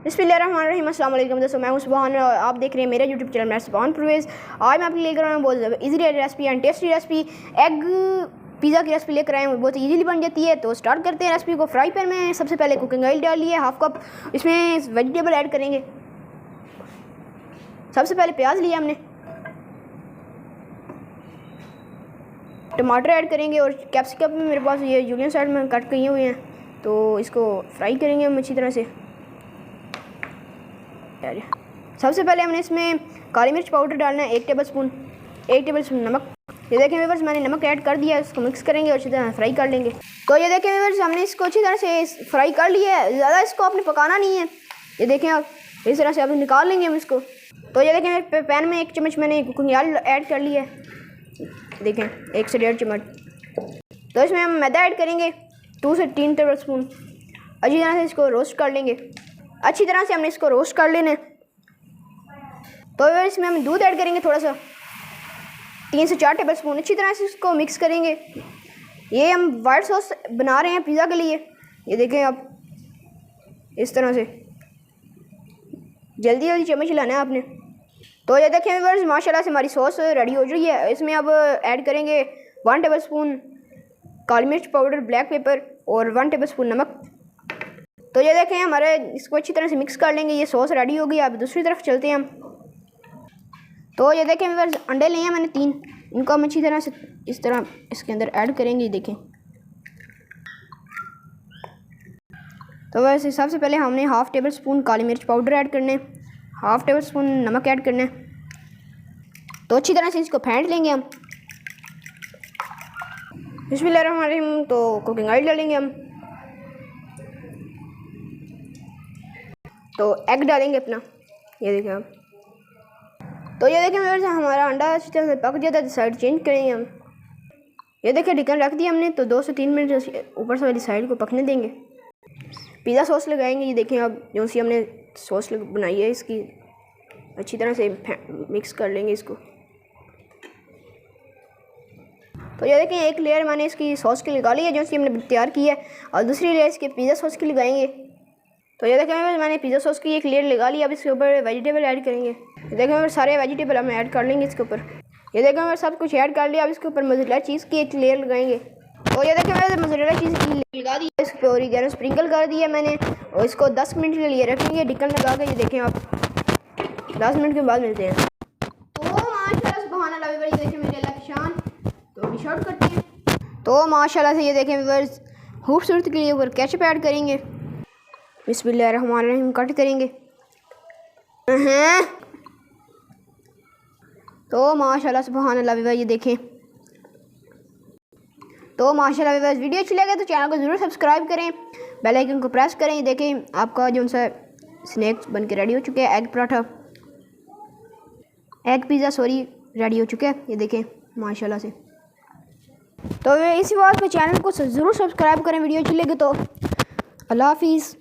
बिस्मिल्लाहिर्रहमानिर्रहीम। अस्सलाम वालेकुम दोस्तों, मैं हूं सुभान और आप देख रहे हैं मेरा यूट्यूब चैनल मैं सुभान परवेज़। आज मैं आपके लिए लेकर आया हूँ बहुत easily recipe and tasty recipe, egg pizza की रेसिपी लेकर आए हूँ। बहुत इजीली बन जाती है। तो स्टार्ट करते हैं रेसिपी को। फ्राई पैन में सबसे पहले कुकिंग ऑयल डाल लिया हाफ कप, इसमें वेजिटेबल ऐड करेंगे। सबसे पहले प्याज लिया हमने, टमाटर ऐड करेंगे और कैप्सिकम में मेरे पास ये जूलियन साइड में कट किए हुए हैं, तो इसको फ्राई करेंगे हम अच्छी तरह से। सबसे पहले हमने इसमें काली मिर्च पाउडर डालना है 1 टेबलस्पून नमक। ये देखें व्यूअर्स, मैंने नमक ऐड कर दिया है। इसको मिक्स करेंगे और अच्छी तरह फ्राई कर लेंगे। तो ये देखें व्यूअर्स, हमने इसको अच्छी तरह से फ्राई कर लिया है। ज़्यादा इसको आपने पकाना नहीं है। ये देखें आप, इस तरह से आप निकाल लेंगे हम इसको। तो ये देखें मेरे पैन में 1 चम्मच मैंने कुकिंग ऑयल ऐड कर लिया है। देखें 1 से 1.5 चम्मच। तो इसमें हम मैदा ऐड करेंगे 2 से 3 टेबलस्पून। अच्छी तरह से इसको रोस्ट कर लेंगे। अच्छी तरह से हमने इसको रोस्ट कर लेना है। तो इसमें हम दूध ऐड करेंगे थोड़ा सा, 3 से 4 टेबलस्पून। अच्छी तरह से इसको मिक्स करेंगे। ये हम वाइट सॉस बना रहे हैं पिज़्ज़ा के लिए। ये देखें आप, इस तरह से जल्दी जल्दी चम्मच हिलाना है आपने। तो ये देखें व्यूअर्स, माशाल्लाह से हमारी सॉस रेडी हो रही है। इसमें अब ऐड करेंगे 1 टेबलस्पून काली मिर्च पाउडर, ब्लैक पेपर और 1 टेबलस्पून नमक। तो ये देखें हमारे, इसको अच्छी तरह से मिक्स कर लेंगे। ये सॉस रेडी हो गई। अब दूसरी तरफ चलते हैं हम। तो ये देखें व्यूअर्स, अंडे लिए हैं मैंने 3। इनको हम अच्छी तरह से इस तरह इसके अंदर ऐड करेंगे। देखें, तो वैसे सबसे पहले हमने हाफ टेबल स्पून काली मिर्च पाउडर ऐड करने, हाफ टेबल स्पून नमक ऐड करना है। तो अच्छी तरह से इसको फेंट लेंगे हम। बिस्मिल्लाहिर्रहमानिर्रहीम। तो कुकिंग ऑयल डालेंगे हम। तो एग डालेंगे अपना। ये देखें आप। तो ये देखें व्यूअर्स, हमारा अंडा अच्छी तरह से पक जाता है तो साइड चेंज करेंगे हम। ये देखें ढक्कन रख दिया हमने। तो 2 से 3 मिनट ऊपर से वाली साइड को पकने देंगे। पिज़्ज़ा सॉस लगाएंगे। ये देखें आप, जो सी हमने सॉस बनाई है इसकी अच्छी तरह से मिक्स कर लेंगे इसको। तो ये देखें एक लेयर मैंने इसकी सॉस की लगा ली है जो सी हमने तैयार की है, और दूसरी लेयर इसके पिज़्ज़ा सॉस की लगाएंगे। तो ये देखें मैंने पिज़्ज़ा सॉस की एक लेयर लगा ली। अब इसके ऊपर वेजिटेबल ऐड करेंगे। देखें सारे वेजिटेबल हम ऐड कर लेंगे इसके ऊपर। ये देखें सब कुछ ऐड कर लिया। अब इसके ऊपर मोज़रेला चीज़ की एक लेयर लगाएंगे। तो ये देखें मैंने मोज़रेला चीज़ की लेयर लगा दी है। इस पर ओरिगैनो स्प्रिंकल कर दिया मैंने, और इसको 10 मिनट के लिए रखेंगे ढक्कन लगा के। ये देखें आप, 10 मिनट के बाद मिलते हैं। तो माशाल्लाह सुभान अल्लाह व्यूअर्स, ये देखें मेरे अल्लाह की शान। तो अभी शॉर्ट करते हैं। तो माशाल्लाह से ये देखें व्यूअर्स, खूबसूरत के लिए ऊपर केचप ऐड करेंगे। बिस्मिल्लाहिर्रहमानिर्रहीम कट करेंगे। तो माशाल्लाह सुभान अल्लाह व्यूअर्स, ये देखें। तो माशाल्लाह व्यूअर्स, वीडियो अच्छी लगे तो चैनल को ज़रूर सब्सक्राइब करें, बेल आइकन को प्रेस करें। ये देखें आपका जो सा स्नैक्स बन के रेडी हो चुके हैं। Egg paratha, egg pizza ready हो चुके हैं। ये देखें माशाल्लाह से। तो इसी बात पे चैनल को ज़रूर सब्सक्राइब करें। वीडियो अच्छी लगे तो। अल्लाह हाफिज़।